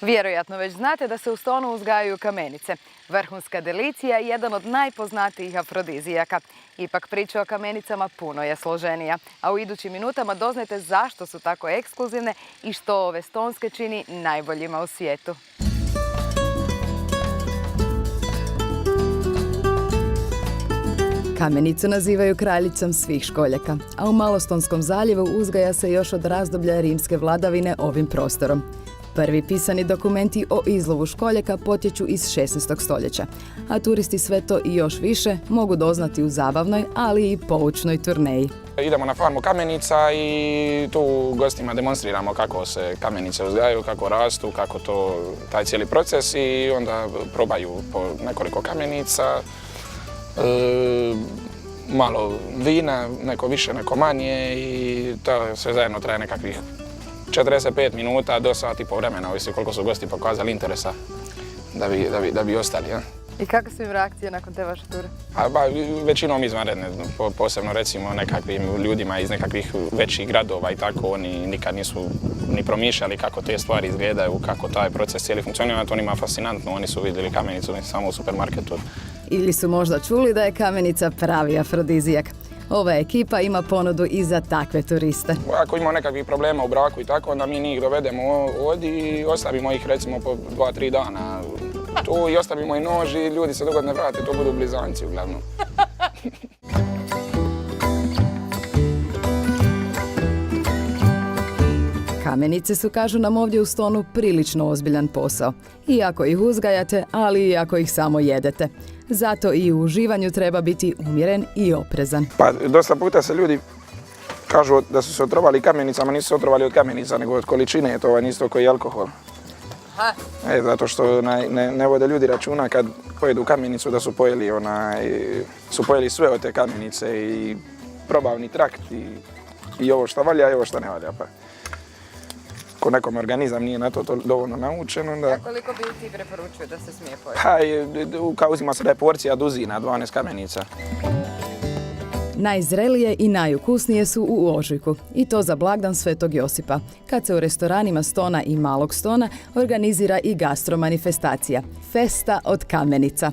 Vjerojatno već znate da se u Stonu uzgajaju kamenice. Vrhunska delicija je jedan od najpoznatijih afrodizijaka. Ipak priča o kamenicama puno je složenija. A u idućim minutama doznajte zašto su tako ekskluzivne i što ove stonske čini najboljima u svijetu. Kamenicu nazivaju kraljicom svih školjaka, a u Malostonskom zaljevu uzgaja se još od razdoblja rimske vladavine ovim prostorom. Prvi pisani dokumenti o izlovu školjaka potječu iz 16. stoljeća, a turisti sve to i još više mogu doznati u zabavnoj, ali i poučnoj turneji. Idemo na farmu kamenica i tu gostima demonstriramo kako se kamenice uzgajaju, kako rastu, kako taj cijeli proces i onda probaju po nekoliko kamenica. Malo vina, neko više, neko manje i to sve zajedno traje nekakvih 45 minuta do sat i pol vremena, ovisi koliko su gosti pokazali interesa da bi ostali. Ja. I kakve su im reakcije nakon te vaše ture? Većinom izvanredne, posebno recimo nekakvim ljudima iz nekakvih većih gradova i tako, oni nikad nisu ni promišljali kako te stvari izgledaju, kako taj proces cijeli funkcionira, to njima fascinantno, oni su vidjeli kamenicu samo u supermarketu. Ili su možda čuli da je kamenica pravi afrodizijak. Ova ekipa ima ponudu i za takve turiste. Ako imamo nekakvih problema u braku i tako, onda mi njih dovedemo ovdje i ostavimo ih recimo po 2-3 dana tu i ostavimo i nož i ljudi se dogod ne vrate, to budu blizanci uglavnom. Kamenice su, kažu nam ovdje u Stonu, prilično ozbiljan posao. Iako ih uzgajate, ali i ako ih samo jedete. Zato i u uživanju treba biti umjeren i oprezan. Pa dosta puta se ljudi kažu da su se otrovali kamenicama, nisu se otrovali od kamenica, nego od količine, to je isto koji alkohol. Zato što ne vode ljudi računa kad pojedu kamenicu da su pojeli sve od te kamenice i probavni trakt i ovo što valja i ovo što ne valja. Pa. Ko nekom organizam nije na to dovoljno naučen, onda... A koliko bi ti preporučio da se smije pojeti? Kao uzima se da je porcija duzina, 12 kamenica. Najzrelije i najukusnije su u ožujku, i to za blagdan Svetog Josipa, kad se u restoranima Stona i Malog Stona organizira i gastromanifestacija – Festa od kamenica.